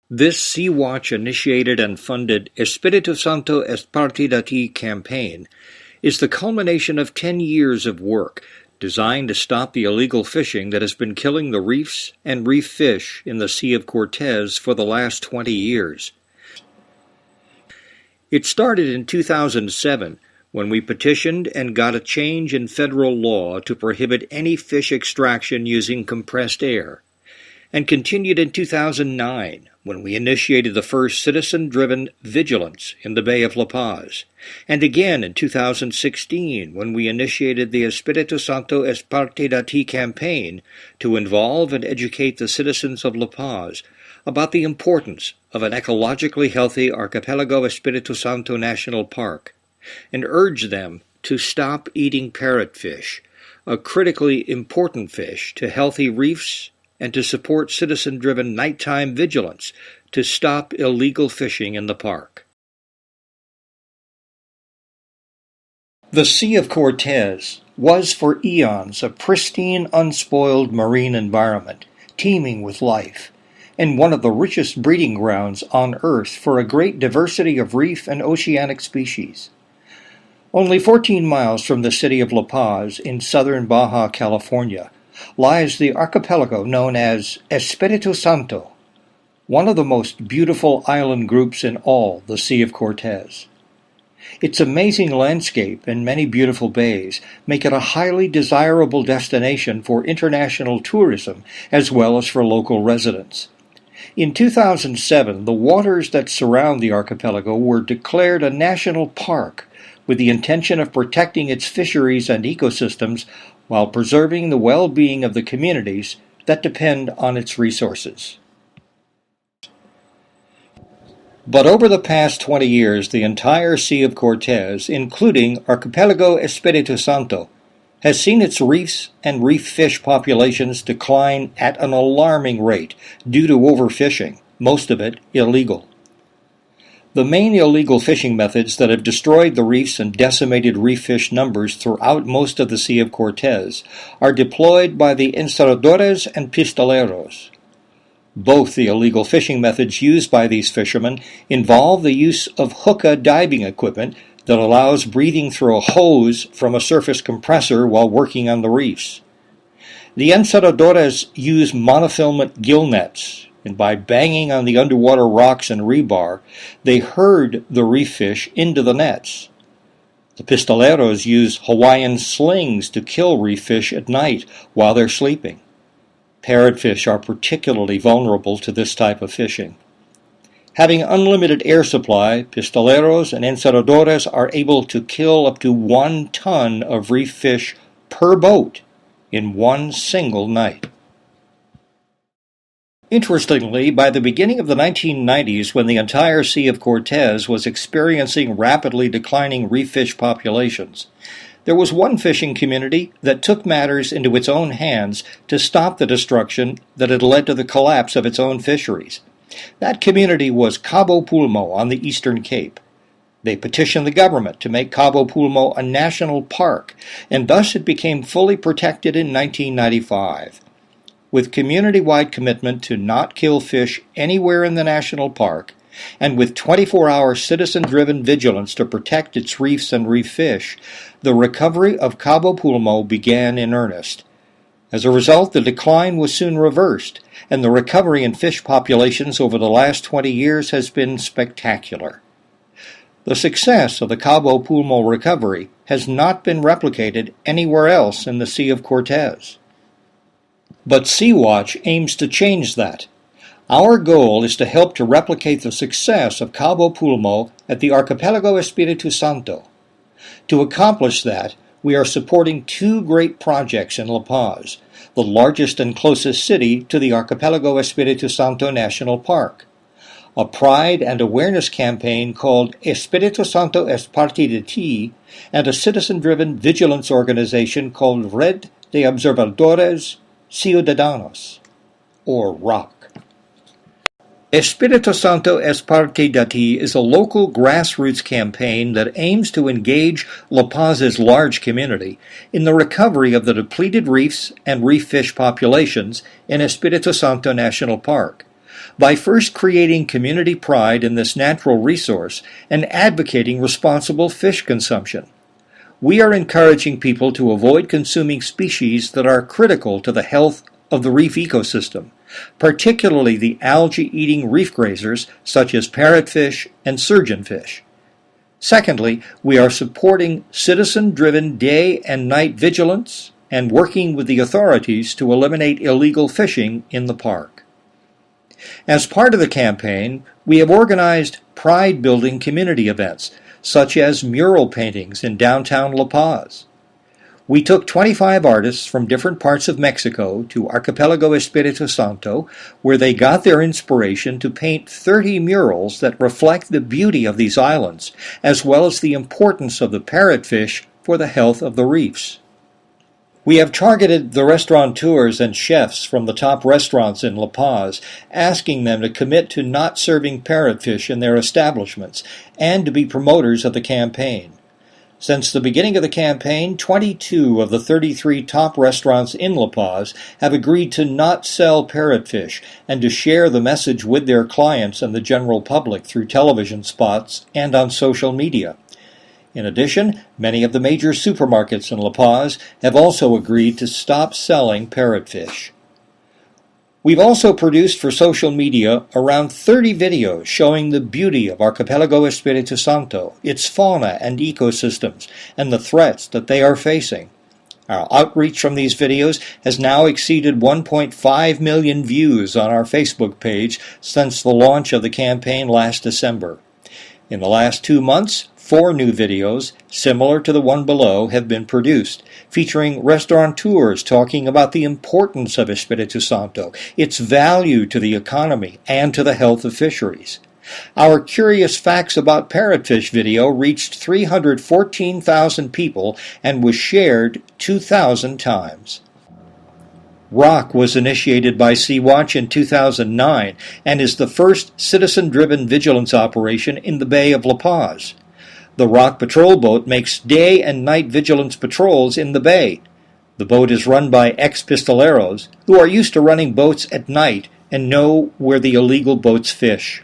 This SeaWatch initiated and funded Espiritu Santo parte campaign is the culmination of 10 years of work designed to stop the illegal fishing that has been killing the reefs and reef fish in the Sea of Cortez for the last 20 years. It started in 2007 when we petitioned and got a change in federal law to prohibit any fish extraction using compressed air, and continued in 2009 when we initiated the first citizen-driven vigilance in the Bay of La Paz, and again in 2016 when we initiated the Espiritu Santo parte campaign to involve and educate the citizens of La Paz about the importance of an ecologically healthy Archipeligo Espiritu Santo National Park, and urge them to stop eating parrotfish, a critically important fish to healthy reefs, and to support citizen-driven nighttime vigilance to stop illegal fishing in the park. The Sea of Cortez was for eons a pristine, unspoiled marine environment, teeming with life, and one of the richest breeding grounds on Earth for a great diversity of reef and oceanic species. Only 14 miles from the city of La Paz in southern Baja California lies the archipelago known as Espiritu Santo, one of the most beautiful island groups in all the Sea of Cortez. Its amazing landscape and many beautiful bays make it a highly desirable destination for international tourism as well as for local residents. In 2007, the waters that surround the archipelago were declared a national park with the intention of protecting its fisheries and ecosystems while preserving the well-being of the communities that depend on its resources. But over the past 20 years, the entire Sea of Cortez, including Archipelago Espiritu Santo, has seen its reefs and reef fish populations decline at an alarming rate due to overfishing, most of it illegal. The main illegal fishing methods that have destroyed the reefs and decimated reef fish numbers throughout most of the Sea of Cortez are deployed by the encierradores and pistoleros. Both the illegal fishing methods used by these fishermen involve the use of hookah diving equipment that allows breathing through a hose from a surface compressor while working on the reefs. The encierradores use monofilament gill nets, and by banging on the underwater rocks and rebar, they herd the reef fish into the nets. The pistoleros use Hawaiian slings to kill reef fish at night while they're sleeping. Parrotfish are particularly vulnerable to this type of fishing. Having unlimited air supply, pistoleros and encierradores are able to kill up to 1 ton of reef fish per boat in one single night. Interestingly, by the beginning of the 1990s, when the entire Sea of Cortez was experiencing rapidly declining reef fish populations, there was one fishing community that took matters into its own hands to stop the destruction that had led to the collapse of its own fisheries. That community was Cabo Pulmo on the Eastern Cape. They petitioned the government to make Cabo Pulmo a national park, and thus it became fully protected in 1995. With community-wide commitment to not kill fish anywhere in the national park, and with 24-hour citizen-driven vigilance to protect its reefs and reef fish, the recovery of Cabo Pulmo began in earnest. As a result, the decline was soon reversed, and the recovery in fish populations over the last 20 years has been spectacular. The success of the Cabo Pulmo recovery has not been replicated anywhere else in the Sea of Cortez. But SeaWatch aims to change that. Our goal is to help to replicate the success of Cabo Pulmo at the Archipelago Espiritu Santo. To accomplish that, we are supporting 2 great projects in La Paz, the largest and closest city to the Archipelago Espiritu Santo National Park. A pride and awareness campaign called Espiritu Santo es parte de ti, and a citizen-driven vigilance organization called Red de Observadores Ciudadanos, or ROC. Espiritu Santo es parte de ti is a local grassroots campaign that aims to engage La Paz's large community in the recovery of the depleted reefs and reef fish populations in Espiritu Santo National Park, by first creating community pride in this natural resource and advocating responsible fish consumption. We are encouraging people to avoid consuming species that are critical to the health of the reef ecosystem, particularly the algae-eating reef grazers such as parrotfish and surgeonfish. Secondly, we are supporting citizen-driven day and night vigilance and working with the authorities to eliminate illegal fishing in the park. As part of the campaign, we have organized pride-building community events, such as mural paintings in downtown La Paz. We took 25 artists from different parts of Mexico to Archipeligo Espiritu Santo, where they got their inspiration to paint 30 murals that reflect the beauty of these islands, as well as the importance of the parrotfish for the health of the reefs. We have targeted the restaurateurs and chefs from the top restaurants in La Paz, asking them to commit to not serving parrotfish in their establishments and to be promoters of the campaign. Since the beginning of the campaign, 22 of the 33 top restaurants in La Paz have agreed to not sell parrotfish and to share the message with their clients and the general public through television spots and on social media. In addition, many of the major supermarkets in La Paz have also agreed to stop selling parrotfish. We've also produced for social media around 30 videos showing the beauty of Archipelago Espiritu Santo, its fauna and ecosystems, and the threats that they are facing. Our outreach from these videos has now exceeded 1.5 million views on our Facebook page since the launch of the campaign last December. In the last 2 months, 4 new videos, similar to the one below, have been produced, featuring restaurateurs talking about the importance of Espiritu Santo, its value to the economy and to the health of fisheries. Our Curious Facts About Parrotfish video reached 314,000 people and was shared 2,000 times. ROC was initiated by SeaWatch in 2009 and is the first citizen-driven vigilance operation in the Bay of La Paz. The ROC patrol boat makes day and night vigilance patrols in the bay. The boat is run by ex-pistoleros who are used to running boats at night and know where the illegal boats fish.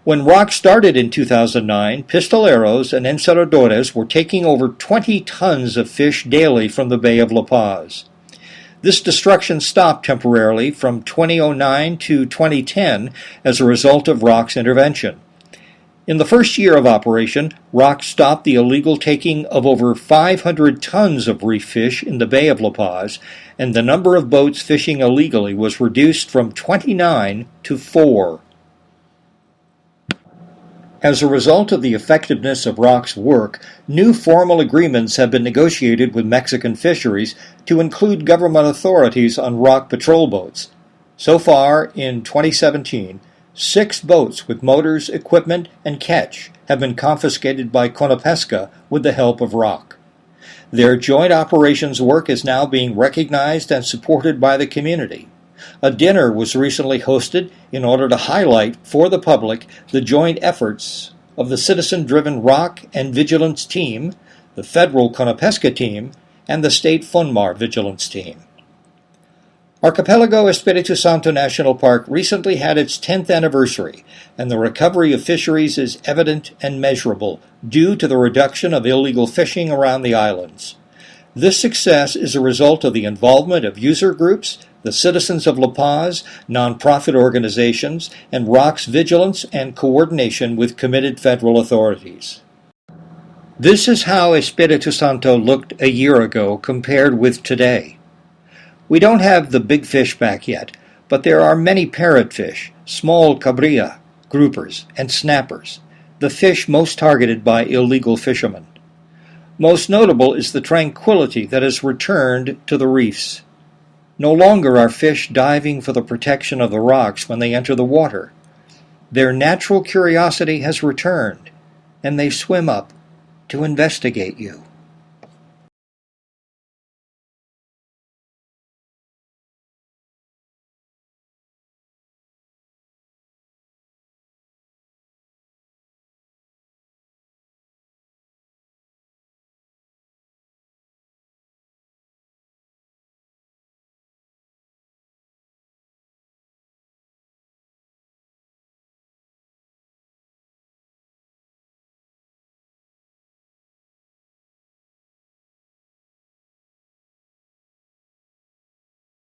When ROC started in 2009, pistoleros and encerradores were taking over 20 tons of fish daily from the Bay of La Paz. This destruction stopped temporarily from 2009 to 2010 as a result of ROC's intervention. In the first year of operation, ROC stopped the illegal taking of over 500 tons of reef fish in the Bay of La Paz, and the number of boats fishing illegally was reduced from 29 to 4. As a result of the effectiveness of ROC's work, new formal agreements have been negotiated with Mexican fisheries to include government authorities on ROC patrol boats. So far, in 2017, 6 boats with motors, equipment, and catch have been confiscated by Conapesca with the help of ROC. Their joint operations work is now being recognized and supported by the community. A dinner was recently hosted in order to highlight for the public the joint efforts of the citizen-driven ROC and Vigilance team, the federal Conapesca team, and the state FUNMAR Vigilance team. Archipelago Espiritu Santo National Park recently had its 10th anniversary, and the recovery of fisheries is evident and measurable due to the reduction of illegal fishing around the islands. This success is a result of the involvement of user groups, the citizens of La Paz, nonprofit organizations, and ROC's vigilance and coordination with committed federal authorities. This is how Espiritu Santo looked a year ago compared with today. We don't have the big fish back yet, but there are many parrotfish, small cabrilla, groupers, and snappers, the fish most targeted by illegal fishermen. Most notable is the tranquility that has returned to the reefs. No longer are fish diving for the protection of the rocks when they enter the water. Their natural curiosity has returned, and they swim up to investigate you.